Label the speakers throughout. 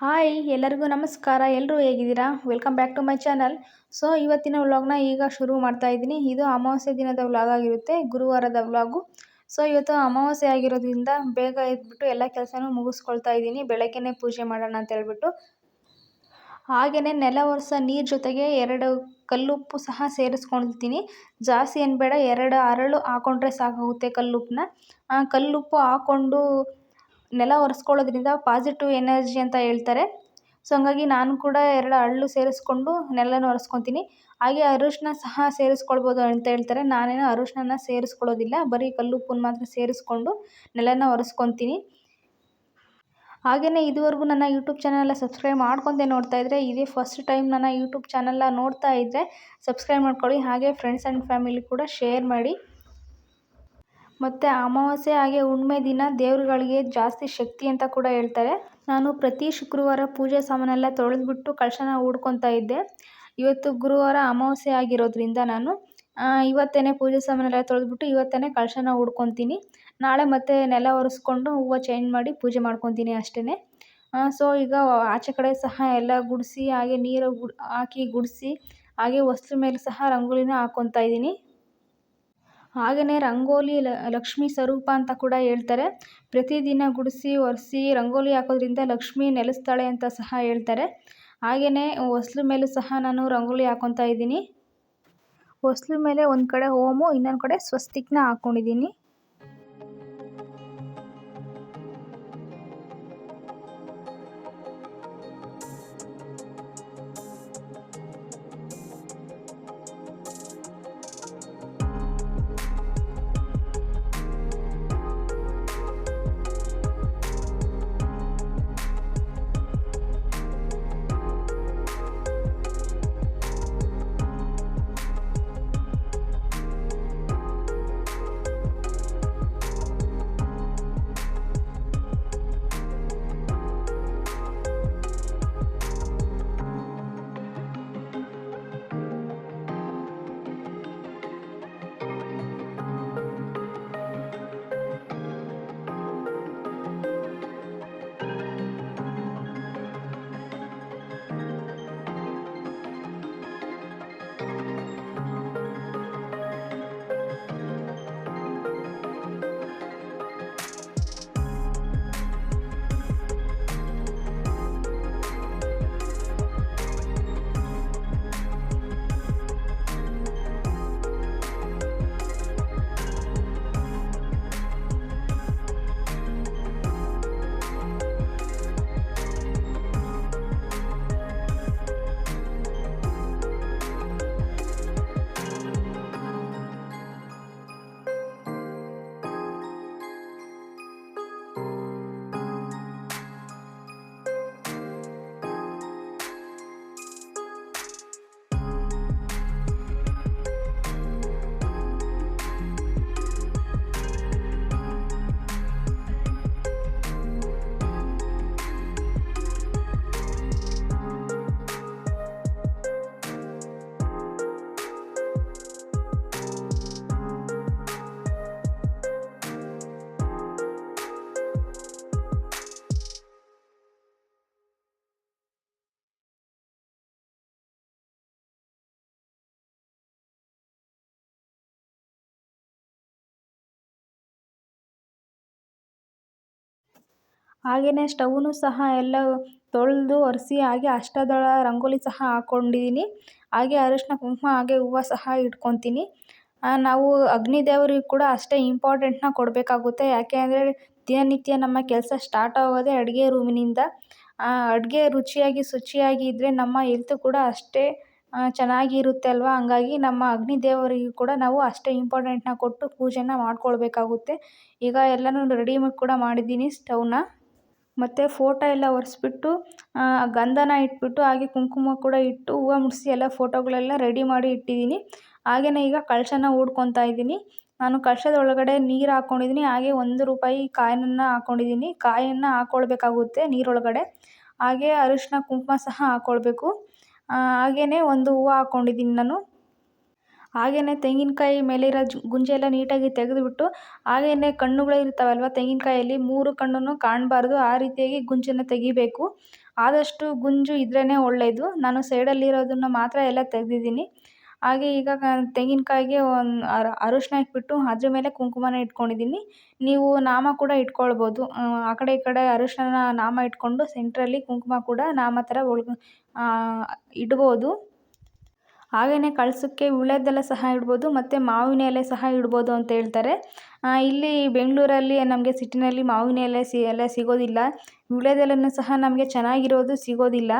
Speaker 1: Hi ಎಲ್ಲರಿಗೂ ನಮಸ್ಕಾರ. ಎಲ್ಲರೂ ಹೇಗಿದ್ದೀರಾ? Welcome back to my channel. So ಇವತ್ತಿನ ವ್ಲಾಗ್ನ ಈಗ ಶುರು ಮಾಡ್ತಾ ಇದ್ದೀನಿ. ಇದು ಅಮಾವಾಸ್ಯೆ ದಿನದ ವ್ಲಾಗ್ ಆಗಿರುತ್ತೆ, ಗುರುವಾರದ ವ್ಲಾಗು. ಸೊ ಇವತ್ತು ಅಮಾವಾಸ್ಯೆ ಆಗಿರೋದ್ರಿಂದ ಬೇಗ ಎದ್ಬಿಟ್ಟು ಎಲ್ಲ ಕೆಲಸನೂ ಮುಗಿಸ್ಕೊಳ್ತಾ ಇದ್ದೀನಿ. ಬೆಳಗ್ಗೆನೇ ಪೂಜೆ ಮಾಡೋಣ ಅಂತ ಹೇಳ್ಬಿಟ್ಟು. ಹಾಗೆಯೇ ನೆಲ ಒರೆಸೋ ನೀರು ಜೊತೆಗೆ 2 ಕಲ್ಲುಪ್ಪು ಸಹ ಸೇರಿಸ್ಕೊಳ್ತೀನಿ. ಜಾಸ್ತಿ ಏನು ಬೇಡ, 2 ಹರಳು ಹಾಕೊಂಡ್ರೆ ಸಾಕಾಗುತ್ತೆ ಕಲ್ಲುಪ್ಪನ್ನ. ಕಲ್ಲುಪ್ಪು ಹಾಕ್ಕೊಂಡು ನೆಲ ಒರೆಸ್ಕೊಳ್ಳೋದ್ರಿಂದ ಪಾಸಿಟಿವ್ ಎನರ್ಜಿ ಅಂತ ಹೇಳ್ತಾರೆ. ಸೊ ಹಂಗಾಗಿ ನಾನು ಕೂಡ 2 ಹರಳು ಸೇರಿಸ್ಕೊಂಡು ನೆಲನ ಒರೆಸ್ಕೊತೀನಿ. ಹಾಗೆ ಅರಿಶಿನ ಸಹ ಸೇರಿಸ್ಕೊಳ್ಬೋದು ಅಂತ ಹೇಳ್ತಾರೆ. ನಾನೇನು ಅರಿಶಿನ ಸೇರಿಸ್ಕೊಳ್ಳೋದಿಲ್ಲ, ಬರೀ ಕಲ್ಲುಪ್ಪನ್ನು ಮಾತ್ರ ಸೇರಿಸ್ಕೊಂಡು ನೆಲನ ಒರೆಸ್ಕೊತೀನಿ. ಹಾಗೆಯೇ ಇದುವರೆಗೂ ನನ್ನ ಯೂಟ್ಯೂಬ್ ಚಾನಲ್ನ ಸಬ್ಸ್ಕ್ರೈಬ್ ಮಾಡ್ಕೊಂಡೆ ನೋಡ್ತಾ ಇದ್ದರೆ, ಇದೇ ಫಸ್ಟ್ ಟೈಮ್ ನನ್ನ ಯೂಟ್ಯೂಬ್ ಚಾನಲ್ನ ನೋಡ್ತಾ ಇದ್ದರೆ ಸಬ್ಸ್ಕ್ರೈಬ್ ಮಾಡ್ಕೊಳ್ಳಿ. ಹಾಗೆ ಫ್ರೆಂಡ್ಸ್ ಆ್ಯಂಡ್ ಫ್ಯಾಮಿಲಿ ಕೂಡ ಶೇರ್ ಮಾಡಿ. ಮತ್ತು ಅಮಾವಾಸ್ಯೆ ಹಾಗೆ ಹುಣ್ಣಿಮೆ ದಿನ ದೇವರುಗಳಿಗೆ ಜಾಸ್ತಿ ಶಕ್ತಿ ಅಂತ ಕೂಡ ಹೇಳ್ತಾರೆ. ನಾನು ಪ್ರತಿ ಶುಕ್ರವಾರ ಪೂಜೆ ಸಾಮಾನೆಲ್ಲ ತೊಳೆದ್ಬಿಟ್ಟು ಕಳಶನ ಹೂಡ್ಕೊತಾ ಇದ್ದೆ. ಇವತ್ತು ಗುರುವಾರ ಅಮಾವಾಸ್ಯೆ ಆಗಿರೋದ್ರಿಂದ ನಾನು ಇವತ್ತೇ ಪೂಜೆ ಸಾಮಾನೆಲ್ಲ ತೊಳೆದ್ಬಿಟ್ಟು ಇವತ್ತೇ ಕಳಶನ ಹೂಡ್ಕೊತೀನಿ. ನಾಳೆ ಮತ್ತೆ ನೆಲ ಒರೆಸ್ಕೊಂಡು ಹೂವು ಚೇಂಜ್ ಮಾಡಿ ಪೂಜೆ ಮಾಡ್ಕೊತೀನಿ ಅಷ್ಟೇ. ಸೊ ಈಗ ಆಚೆ ಕಡೆ ಸಹ ಎಲ್ಲ ಗುಡಿಸಿ, ಹಾಗೆ ನೀರು ಹಾಕಿ ಗುಡಿಸಿ, ಹಾಗೆ ಹೊಸ್ಲು ಮೇಲೆ ಸಹ ರಂಗೋಲಿನ ಹಾಕ್ಕೊತಾ ಇದ್ದೀನಿ. ಹಾಗೆಯೇ ರಂಗೋಲಿ ಲಕ್ಷ್ಮೀ ಸ್ವರೂಪ ಅಂತ ಕೂಡ ಹೇಳ್ತಾರೆ. ಪ್ರತಿದಿನ ಗುಡಿಸಿ ಒರೆಸಿ ರಂಗೋಲಿ ಹಾಕೋದ್ರಿಂದ ಲಕ್ಷ್ಮಿ ನೆಲೆಸ್ತಾಳೆ ಅಂತ ಸಹ ಹೇಳ್ತಾರೆ. ಹಾಗೆಯೇ ಹೊಸ್ಲು ಮೇಲೂ ಸಹ ನಾನು ರಂಗೋಲಿ ಹಾಕ್ಕೊತಾ ಇದ್ದೀನಿ. ಹೊಸ್ಲು ಮೇಲೆ ಒಂದು ಕಡೆ ಓಮು, ಇನ್ನೊಂದು ಕಡೆ ಸ್ವಸ್ತಿಕ್ನ ಹಾಕ್ಕೊಂಡಿದ್ದೀನಿ. ಹಾಗೆಯೇ ಸ್ಟವ್ನು ಸಹ ಎಲ್ಲ ತೊಳೆದು ಒರೆಸಿ, ಹಾಗೆ ಅಷ್ಟದಳ ರಂಗೋಲಿ ಸಹ ಹಾಕ್ಕೊಂಡಿದ್ದೀನಿ. ಹಾಗೆ ಅರಿಶಿನ ಕುಂಕುಮ ಹಾಗೆ ಹೂವು ಸಹ ಇಟ್ಕೊತೀನಿ. ನಾವು ಅಗ್ನಿ ದೇವರಿಗೆ ಕೂಡ ಅಷ್ಟೇ ಇಂಪಾರ್ಟೆಂಟ್ನ ಕೊಡಬೇಕಾಗುತ್ತೆ. ಯಾಕೆ ಅಂದರೆ ದಿನನಿತ್ಯ ನಮ್ಮ ಕೆಲಸ ಸ್ಟಾರ್ಟ್ ಆಗೋದೇ ಅಡುಗೆ ರೂಮಿನಿಂದ. ಅಡುಗೆ ರುಚಿಯಾಗಿ ಶುಚಿಯಾಗಿ ಇದ್ದರೆ ನಮ್ಮ ಹೆಲ್ತು ಕೂಡ ಅಷ್ಟೇ ಚೆನ್ನಾಗಿರುತ್ತೆ ಅಲ್ವಾ. ಹಂಗಾಗಿ ನಮ್ಮ ಅಗ್ನಿ ದೇವರಿಗೂ ಕೂಡ ನಾವು ಅಷ್ಟೇ ಇಂಪಾರ್ಟೆಂಟ್ನ ಕೊಟ್ಟು ಪೂಜೆನ ಮಾಡ್ಕೊಳ್ಬೇಕಾಗುತ್ತೆ. ಈಗ ಎಲ್ಲನೂ ರೆಡಿ ಕೂಡ ಮಾಡಿದ್ದೀನಿ ಸ್ಟವ್ನ. ಮತ್ತು ಫೋಟೋ ಎಲ್ಲ ಒರೆಸ್ಬಿಟ್ಟು ಗಂಧನ ಇಟ್ಬಿಟ್ಟು, ಹಾಗೆ ಕುಂಕುಮ ಕೂಡ ಇಟ್ಟು ಹೂವು ಮುಡಿಸಿ ಎಲ್ಲ ಫೋಟೋಗಳೆಲ್ಲ ರೆಡಿ ಮಾಡಿ ಇಟ್ಟಿದ್ದೀನಿ. ಹಾಗೆಯೇ ಈಗ ಕಳಶನ ಹೂಡ್ಕೊತಾ ಇದ್ದೀನಿ. ನಾನು ಕಳಶದ ಒಳಗಡೆ ನೀರು ಹಾಕ್ಕೊಂಡಿದ್ದೀನಿ. ಹಾಗೆ ₹1 ಕಾಯಿನನ್ನು ಹಾಕ್ಕೊಂಡಿದ್ದೀನಿ. ಕಾಯನ್ನು ಹಾಕ್ಕೊಳ್ಬೇಕಾಗುತ್ತೆ ನೀರೊಳಗಡೆ. ಹಾಗೆ ಅರಿಶಿನ ಕುಂಕುಮ ಸಹ ಹಾಕ್ಕೊಳ್ಬೇಕು. ಹಾಗೆಯೇ ಒಂದು ಹೂವು ಹಾಕ್ಕೊಂಡಿದ್ದೀನಿ ನಾನು. ಹಾಗೆಯೇ ತೆಂಗಿನಕಾಯಿ ಮೇಲಿರೋ ಗುಂಜೆ ಎಲ್ಲ ನೀಟಾಗಿ ತೆಗೆದುಬಿಟ್ಟು ಹಾಗೆಯೇ ಕಣ್ಣುಗಳು ಇರ್ತಾವಲ್ವ ತೆಂಗಿನಕಾಯಲ್ಲಿ 3 ಕಣ್ಣನ್ನು ಕಾಣಬಾರ್ದು, ಆ ರೀತಿಯಾಗಿ ಗುಂಜನ್ನು ತೆಗಿಬೇಕು. ಆದಷ್ಟು ಗುಂಜು ಇದ್ರೇ ಒಳ್ಳೆಯದು. ನಾನು ಸೈಡಲ್ಲಿರೋದನ್ನು ಮಾತ್ರ ಎಲ್ಲ ತೆಗೆದಿದ್ದೀನಿ. ಹಾಗೆ ಈಗ ತೆಂಗಿನಕಾಯಿಗೆ ಒಂದು ಅರಿಶಿನ ಇಟ್ಬಿಟ್ಟು ಅದ್ರ ಮೇಲೆ ಕುಂಕುಮನ ಇಟ್ಕೊಂಡಿದ್ದೀನಿ. ನೀವು ನಾಮ ಕೂಡ ಇಟ್ಕೊಳ್ಬೋದು. ಆ ಕಡೆ ಈ ಕಡೆ ಅರಿಶಿನ ನಾಮ ಇಟ್ಕೊಂಡು ಸೆಂಟ್ರಲ್ಲಿ ಕುಂಕುಮ ಕೂಡ ನಾಮ ಥರ ಇಡ್ಬೋದು. ಹಾಗೆಯೇ ಕಳಸಕ್ಕೆ ವೀಳ್ಯದೆಲೆ ಸಹ ಇಡ್ಬೋದು ಮತ್ತು ಮಾವಿನ ಎಲೆ ಸಹ ಇಡ್ಬೋದು ಅಂತ ಹೇಳ್ತಾರೆ. ಇಲ್ಲಿ ಬೆಂಗಳೂರಲ್ಲಿ ನಮಗೆ ಸಿಟಿನಲ್ಲಿ ಮಾವಿನ ಎಲೆ ಸಿಗೋದಿಲ್ಲ. ವೀಳ್ಯದೆಲೆನೂ ಸಹ ನಮಗೆ ಚೆನ್ನಾಗಿರೋದು ಸಿಗೋದಿಲ್ಲ.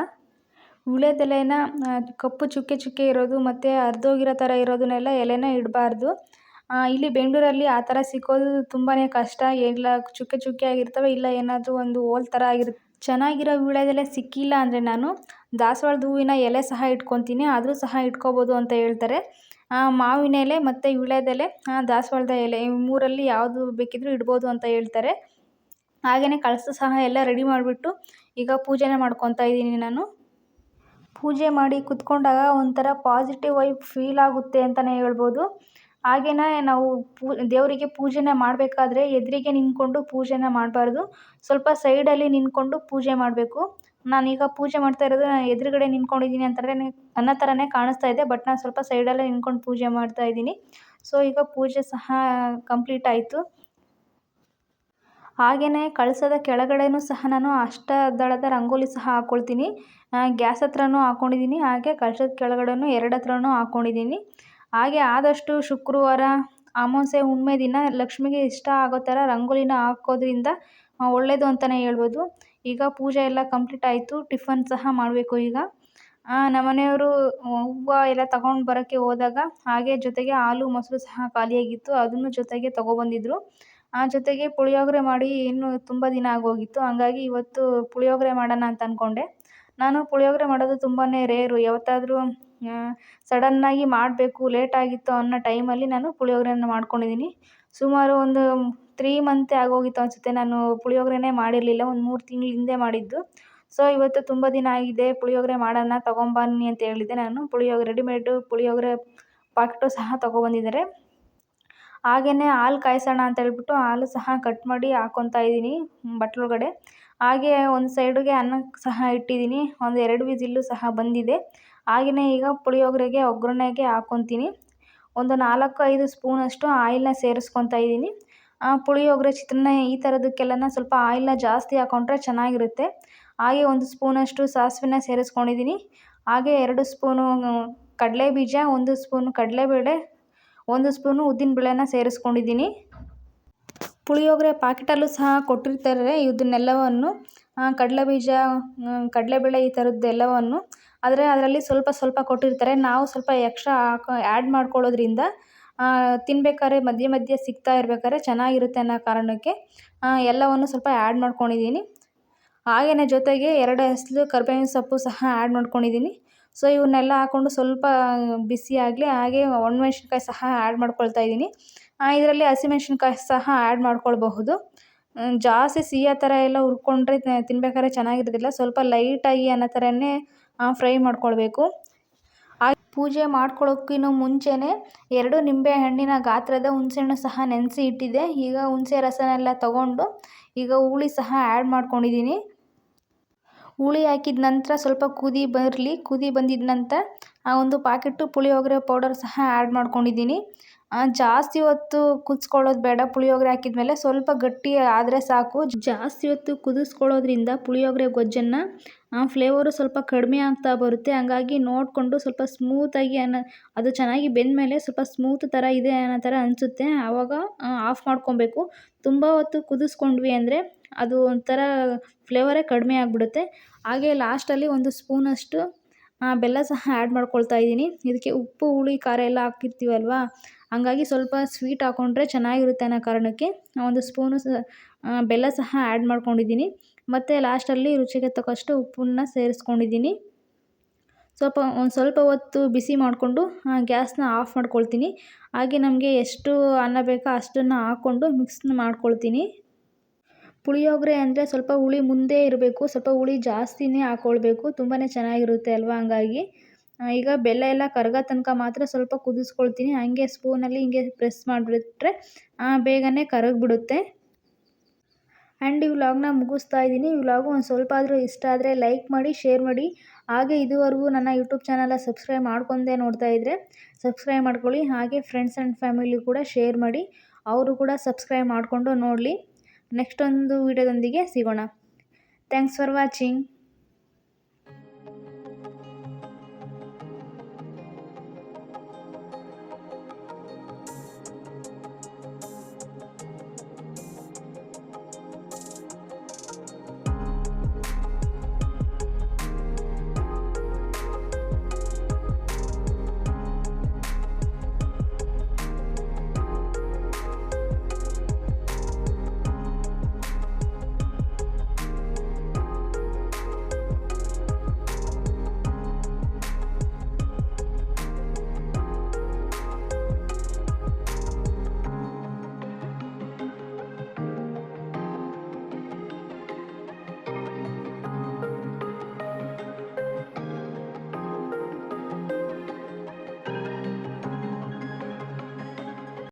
Speaker 1: ವೀಳ್ಯದೆಲೆನ ಕಪ್ಪು ಚುಕ್ಕೆ ಚುಕ್ಕೆ ಇರೋದು ಮತ್ತು ಹರಿದೋಗಿರೋ ಥರ ಇರೋದನ್ನೆಲ್ಲ ಎಲೆನ ಇಡಬಾರ್ದು. ಇಲ್ಲಿ ಬೆಂಗಳೂರಲ್ಲಿ ಆ ಥರ ಸಿಕ್ಕೋದು ತುಂಬಾ ಕಷ್ಟ. ಇಲ್ಲ ಚುಕ್ಕೆ ಚುಕ್ಕೆ ಆಗಿರ್ತವೆ, ಇಲ್ಲ ಏನಾದರೂ ಒಂದು ಹೋಲ್ ಥರ ಆಗಿರುತ್ತೆ. ಚೆನ್ನಾಗಿರೋ ವೀಳ್ಯದೆಲೆ ಸಿಕ್ಕಿಲ್ಲ ಅಂದರೆ ನಾನು ದಾಸವಾಳದ ಹೂವಿನ ಎಲೆ ಸಹ ಇಟ್ಕೊತೀನಿ, ಆದರೂ ಸಹ ಇಟ್ಕೋಬೋದು ಅಂತ ಹೇಳ್ತಾರೆ. ಮಾವಿನ ಎಲೆ ಮತ್ತು ವೀಳ್ಯದೆಲೆ, ದಾಸವಾಳದ ಎಲೆ ಈ 3ರಲ್ಲಿ ಯಾವುದು ಬೇಕಿದ್ರೂ ಇಡ್ಬೋದು ಅಂತ ಹೇಳ್ತಾರೆ. ಹಾಗೆಯೇ ಕಳಸ ಸಹ ಎಲ್ಲ ರೆಡಿ ಮಾಡಿಬಿಟ್ಟು ಈಗ ಪೂಜೆನ ಮಾಡ್ಕೊತಾ ಇದ್ದೀನಿ ನಾನು. ಪೂಜೆ ಮಾಡಿ ಕುತ್ಕೊಂಡಾಗ ಒಂಥರ ಪಾಸಿಟಿವ್ ವೈಬ್ ಫೀಲ್ ಆಗುತ್ತೆ ಅಂತಲೇ ಹೇಳ್ಬೋದು. ಹಾಗೆಯೇ ನಾವು ದೇವರಿಗೆ ಪೂಜೆನ ಮಾಡಬೇಕಾದ್ರೆ ಎದುರಿಗೆ ನಿಂತ್ಕೊಂಡು ಪೂಜೆನ ಮಾಡಬಾರ್ದು, ಸ್ವಲ್ಪ ಸೈಡಲ್ಲಿ ನಿಂತ್ಕೊಂಡು ಪೂಜೆ ಮಾಡಬೇಕು. ನಾನೀಗ ಪೂಜೆ ಮಾಡ್ತಾ ಇರೋದು ಎದುರುಗಡೆ ನಿಂತ್ಕೊಂಡಿದ್ದೀನಿ ಅನ್ನೋ ಥರನೇ ಕಾಣಿಸ್ತಾ ಇದೆ, ಬಟ್ ನಾನು ಸ್ವಲ್ಪ ಸೈಡಲ್ಲೇ ನಿಂತ್ಕೊಂಡು ಪೂಜೆ ಮಾಡ್ತಾ ಇದ್ದೀನಿ. ಸೊ ಈಗ ಪೂಜೆ ಸಹ ಕಂಪ್ಲೀಟ್ ಆಯಿತು. ಹಾಗೆಯೇ ಕಳಸದ ಕೆಳಗಡೆನೂ ಸಹ ನಾನು ಅಷ್ಟದಳದ ರಂಗೋಲಿ ಸಹ ಹಾಕ್ಕೊಳ್ತೀನಿ. ಗ್ಯಾಸ್ ಹತ್ರನೂ ಹಾಕ್ಕೊಂಡಿದ್ದೀನಿ, ಹಾಗೆ ಕಳಸದ ಕೆಳಗಡೆನೂ 2 ಹತ್ರನೂ ಹಾಕ್ಕೊಂಡಿದ್ದೀನಿ. ಹಾಗೆ ಆದಷ್ಟು ಶುಕ್ರವಾರ, ಅಮಾವಾಸ್ಯೆ, ಹುಣ್ಣಿಮೆ ದಿನ ಲಕ್ಷ್ಮಿಗೆ ಇಷ್ಟ ಆಗೋ ಥರ ರಂಗೋಲಿನ ಹಾಕೋದ್ರಿಂದ ಒಳ್ಳೆಯದು ಅಂತಲೇ ಹೇಳ್ಬೋದು. ಈಗ ಪೂಜೆ ಎಲ್ಲ ಕಂಪ್ಲೀಟ್ ಆಯಿತು. ಟಿಫನ್ ಸಹ ಮಾಡಬೇಕು ಈಗ. ನಮ್ಮ ಮನೆಯವರು ಹೂವು ಎಲ್ಲ ತಗೊಂಡು ಬರೋಕ್ಕೆ ಹೋದಾಗ ಹಾಗೆ ಜೊತೆಗೆ ಹಾಲು ಮೊಸರು ಸಹ ಖಾಲಿಯಾಗಿತ್ತು, ಅದನ್ನು ಜೊತೆಗೆ ತೊಗೊಬಂದಿದ್ರು. ಜೊತೆಗೆ ಪುಳಿಯೋಗರೆ ಮಾಡಿ ಇನ್ನೂ ತುಂಬ ದಿನ ಆಗೋಗಿತ್ತು, ಹಂಗಾಗಿ ಇವತ್ತು ಪುಳಿಯೋಗರೆ ಮಾಡೋಣ ಅಂತ ಅಂದ್ಕೊಂಡೆ. ನಾನು ಪುಳಿಯೋಗರೆ ಮಾಡೋದು ತುಂಬಾ ರೇರು. ಯಾವತ್ತಾದರೂ ಸಡನ್ನಾಗಿ ಮಾಡಬೇಕು, ಲೇಟಾಗಿತ್ತು ಅನ್ನೋ ಟೈಮಲ್ಲಿ ನಾನು ಪುಳಿಯೋಗರೆನ ಮಾಡ್ಕೊಂಡಿದ್ದೀನಿ. ಸುಮಾರು ಒಂದು 3 ಮಂತೇ ಆಗೋಗಿತ್ತು ಅನಿಸುತ್ತೆ ನಾನು ಪುಳಿಯೋಗರೆನೇ ಮಾಡಿರಲಿಲ್ಲ, ಒಂದು 3 ತಿಂಗಳ ಹಿಂದೆ ಮಾಡಿದ್ದು. ಸೊ ಇವತ್ತು ತುಂಬ ದಿನ ಆಗಿದೆ, ಪುಳಿಯೋಗರೆ ಮಾಡೋಣ ತೊಗೊಂಬನ್ನಿ ಅಂತ ಹೇಳಿದ್ದೆ ನಾನು. ರೆಡಿಮೇಡು ಪುಳಿಯೋಗರೆ ಪಾಕೆಟು ಸಹ ತೊಗೊಬಂದಿದ್ದಾರೆ. ಹಾಗೆಯೇ ಹಾಲು ಕಾಯಿಸೋಣ ಅಂತ ಹೇಳ್ಬಿಟ್ಟು ಹಾಲು ಸಹ ಕಟ್ ಮಾಡಿ ಹಾಕ್ಕೊತಾ ಇದ್ದೀನಿ ಬಟ್ಲೊಳಗಡೆ. ಹಾಗೆ ಒಂದು ಸೈಡಿಗೆ ಅನ್ನ ಸಹ ಇಟ್ಟಿದ್ದೀನಿ, ಒಂದು 2 ವಿಸಿಲ್ಲು ಸಹ ಬಂದಿದೆ. ಹಾಗೆಯೇ ಈಗ ಪುಳಿಯೋಗರೆಗೆ ಒಗ್ಗರಣೆಗೆ ಹಾಕ್ಕೊತೀನಿ. ಒಂದು 4-5 ಸ್ಪೂನಷ್ಟು ಆಯಿಲ್ನ ಸೇರಿಸ್ಕೊತಾ ಇದ್ದೀನಿ. ಪುಳಿಯೋಗರೆ, ಚಿತ್ರಾನ್ನ ಈ ಥರದಕ್ಕೆಲ್ಲ ಸ್ವಲ್ಪ ಆಯಿಲ್ನ ಜಾಸ್ತಿ ಹಾಕ್ಕೊಂಡ್ರೆ ಚೆನ್ನಾಗಿರುತ್ತೆ. ಹಾಗೆ 1 ಸ್ಪೂನಷ್ಟು ಸಾಸಿವೆನ ಸೇರಿಸ್ಕೊಂಡಿದ್ದೀನಿ. ಹಾಗೆ 2 ಸ್ಪೂನು ಕಡಲೆಬೀಜ, 1 ಸ್ಪೂನು ಕಡಲೆಬೇಳೆ, 1 ಸ್ಪೂನು ಉದ್ದಿನಬೇಳೆನ ಸೇರಿಸ್ಕೊಂಡಿದ್ದೀನಿ. ಪುಳಿಯೋಗರೆ ಪಾಕೆಟಲ್ಲೂ ಸಹ ಕೊಟ್ಟಿರ್ತಾರೆ ಇದನ್ನೆಲ್ಲವನ್ನು, ಕಡಲೆಬೀಜ, ಕಡಲೆಬೇಳೆ ಈ ಥರದ್ದೆಲ್ಲವನ್ನು. ಆದರೆ ಅದರಲ್ಲಿ ಸ್ವಲ್ಪ ಸ್ವಲ್ಪ ಕೊಟ್ಟಿರ್ತಾರೆ. ನಾವು ಸ್ವಲ್ಪ ಎಕ್ಸ್ಟ್ರಾ ಆ್ಯಡ್ ಮಾಡ್ಕೊಳ್ಳೋದ್ರಿಂದ ತಿನ್ಬೇಕಾದ್ರೆ ಮಧ್ಯೆ ಮಧ್ಯೆ ಸಿಗ್ತಾ ಇರ್ಬೇಕಾದ್ರೆ ಚೆನ್ನಾಗಿರುತ್ತೆ ಅನ್ನೋ ಕಾರಣಕ್ಕೆ ಎಲ್ಲವನ್ನು ಸ್ವಲ್ಪ ಆ್ಯಡ್ ಮಾಡ್ಕೊಂಡಿದ್ದೀನಿ. ಹಾಗೆಯೇ ಜೊತೆಗೆ 2 ಎಸಳು ಕರಿಬೇವಿನ ಸೊಪ್ಪು ಸಹ ಆ್ಯಡ್ ಮಾಡ್ಕೊಂಡಿದ್ದೀನಿ. ಸೊ ಇವನ್ನೆಲ್ಲ ಹಾಕ್ಕೊಂಡು ಸ್ವಲ್ಪ ಬಿಸಿ ಆಗಲಿ. ಹಾಗೆ ಒಣಮೆಣ್ಸಿನ್ಕಾಯಿ ಸಹ ಆ್ಯಡ್ ಮಾಡ್ಕೊಳ್ತಾ ಇದ್ದೀನಿ. ಇದರಲ್ಲಿ ಹಸಿಮೆಣ್ಸಿನ್ಕಾಯಿ ಸಹ ಆ್ಯಡ್ ಮಾಡ್ಕೊಳ್ಬಹುದು. ಜಾಸ್ತಿ ಸಿಹಿ ಥರ ಎಲ್ಲ ಹುರ್ಕೊಂಡ್ರೆ ತಿನ್ಬೇಕಾದ್ರೆ ಚೆನ್ನಾಗಿರೋದಿಲ್ಲ. ಸ್ವಲ್ಪ ಲೈಟಾಗಿ ಅನ್ನೋ ಥರನೇ ಫ್ರೈ ಮಾಡ್ಕೊಳ್ಬೇಕು. ಪೂಜೆ ಮಾಡ್ಕೊಳ್ಳೋಕ್ಕಿಂತ ಮುಂಚೆನೇ 2 ನಿಂಬೆ ಹಣ್ಣಿನ ಗಾತ್ರದ ಹುಣಸೆಹಣ್ಣು ಸಹ ನೆನೆಸಿ ಇಟ್ಟಿದ್ದೆ. ಈಗ ಹುಣಸೆ ರಸನೆಲ್ಲ ತೊಗೊಂಡು ಈಗ ಹುಳಿ ಸಹ ಆ್ಯಡ್ ಮಾಡ್ಕೊಂಡಿದ್ದೀನಿ. ಹುಳಿ ಹಾಕಿದ ನಂತರ ಸ್ವಲ್ಪ ಕುದಿ ಬರಲಿ. ಕುದಿ ಬಂದಿದ ನಂತರ ಒಂದು ಪಾಕೆಟು ಪುಳಿಯೋಗರೆ ಪೌಡರ್ ಸಹ ಆ್ಯಡ್ ಮಾಡ್ಕೊಂಡಿದ್ದೀನಿ. ಜಾಸ್ತಿ ಹೊತ್ತು ಕುದಿಸ್ಕೊಳ್ಳೋದು ಬೇಡ. ಪುಳಿಯೋಗರೆ ಹಾಕಿದ್ಮೇಲೆ ಸ್ವಲ್ಪ ಗಟ್ಟಿ ಆದರೆ ಸಾಕು. ಜಾಸ್ತಿ ಹೊತ್ತು ಕುದಿಸ್ಕೊಳ್ಳೋದ್ರಿಂದ ಪುಳಿಯೋಗರೆ ಗೊಜ್ಜನ್ನು ಫ್ಲೇವರು ಸ್ವಲ್ಪ ಕಡಿಮೆ ಆಗ್ತಾ ಬರುತ್ತೆ. ಹಂಗಾಗಿ ನೋಡಿಕೊಂಡು ಸ್ವಲ್ಪ ಸ್ಮೂತಾಗಿ ಅದು ಚೆನ್ನಾಗಿ ಬೆಂದಮೇಲೆ ಸ್ವಲ್ಪ ಸ್ಮೂತ್ ಥರ ಇದೆ ಅನ್ನೋ ಥರ ಅನಿಸುತ್ತೆ, ಆವಾಗ ಆಫ್ ಮಾಡ್ಕೊಬೇಕು. ತುಂಬ ಹೊತ್ತು ಕುದಿಸ್ಕೊಂಡ್ವಿ ಅಂದರೆ ಅದು ಒಂಥರ ಫ್ಲೇವರೇ ಕಡಿಮೆ ಆಗಿಬಿಡುತ್ತೆ. ಹಾಗೆ ಲಾಸ್ಟಲ್ಲಿ 1 ಸ್ಪೂನಷ್ಟು ಬೆಲ್ಲ ಸಹ ಆ್ಯಡ್ ಮಾಡ್ಕೊಳ್ತಾ ಇದ್ದೀನಿ. ಇದಕ್ಕೆ ಉಪ್ಪು, ಹುಳಿ, ಖಾರ ಎಲ್ಲ ಹಾಕಿರ್ತೀವಲ್ವ, ಹಂಗಾಗಿ ಸ್ವಲ್ಪ ಸ್ವೀಟ್ ಹಾಕ್ಕೊಂಡ್ರೆ ಚೆನ್ನಾಗಿರುತ್ತೆ ಅನ್ನೋ ಕಾರಣಕ್ಕೆ 1 ಸ್ಪೂನು ಬೆಲ್ಲ ಸಹ ಆ್ಯಡ್ ಮಾಡ್ಕೊಂಡಿದ್ದೀನಿ. ಮತ್ತು ಲಾಸ್ಟಲ್ಲಿ ರುಚಿಗೆ ತಕ್ಕಷ್ಟು ಉಪ್ಪನ್ನ ಸೇರಿಸ್ಕೊಂಡಿದ್ದೀನಿ. ಒಂದು ಸ್ವಲ್ಪ ಹೊತ್ತು ಬಿಸಿ ಮಾಡಿಕೊಂಡು ಗ್ಯಾಸ್ನ ಆಫ್ ಮಾಡ್ಕೊಳ್ತೀನಿ. ಹಾಗೆ ನಮಗೆ ಎಷ್ಟು ಅನ್ನ ಬೇಕೋ ಅಷ್ಟನ್ನು ಹಾಕ್ಕೊಂಡು ಮಿಕ್ಸ್ ಮಾಡ್ಕೊಳ್ತೀನಿ. ಪುಳಿಯೋಗರೆ ಅಂದರೆ ಸ್ವಲ್ಪ ಹುಳಿ ಮುಂದೆ ಇರಬೇಕು, ಸ್ವಲ್ಪ ಹುಳಿ ಜಾಸ್ತಿನೇ ಹಾಕ್ಕೊಳ್ಬೇಕು, ತುಂಬಾ ಚೆನ್ನಾಗಿರುತ್ತೆ ಅಲ್ವಾ. ಹಂಗಾಗಿ ಈಗ ಬೆಲ್ಲ ಎಲ್ಲ ಕರಗೋ ತನಕ ಮಾತ್ರ ಸ್ವಲ್ಪ ಕುದಿಸ್ಕೊಳ್ತೀನಿ. ಹಾಗೆ ಸ್ಪೂನಲ್ಲಿ ಹಿಂಗೆ ಪ್ರೆಸ್ ಮಾಡಿಬಿಟ್ರೆ ಬೇಗನೆ ಕರಗಿಬಿಡುತ್ತೆ. ಆ್ಯಂಡ್ ಈ ವ್ಲಾಗ್ನ ಮುಗಿಸ್ತಾ ಇದ್ದೀನಿ. ಈ ವ್ಲಾಗು ಒಂದು ಸ್ವಲ್ಪ ಆದರೂ ಇಷ್ಟ ಆದರೆ ಲೈಕ್ ಮಾಡಿ, ಶೇರ್ ಮಾಡಿ. ಹಾಗೆ ಇದುವರೆಗೂ ನನ್ನ ಯೂಟ್ಯೂಬ್ ಚಾನಲ್ನ ಸಬ್ಸ್ಕ್ರೈಬ್ ಮಾಡ್ಕೊಂಡೇ ನೋಡ್ತಾ ಇದ್ದರೆ ಸಬ್ಸ್ಕ್ರೈಬ್ ಮಾಡ್ಕೊಳ್ಳಿ. ಹಾಗೆ ಫ್ರೆಂಡ್ಸ್ ಆ್ಯಂಡ್ ಫ್ಯಾಮಿಲಿ ಕೂಡ ಶೇರ್ ಮಾಡಿ, ಅವರು ಕೂಡ ಸಬ್ಸ್ಕ್ರೈಬ್ ಮಾಡಿಕೊಂಡು ನೋಡಲಿ. ನೆಕ್ಸ್ಟ್ ಒಂದು ವಿಡಿಯೋದೊಂದಿಗೆ ಸಿಗೋಣ. Thanks for watching.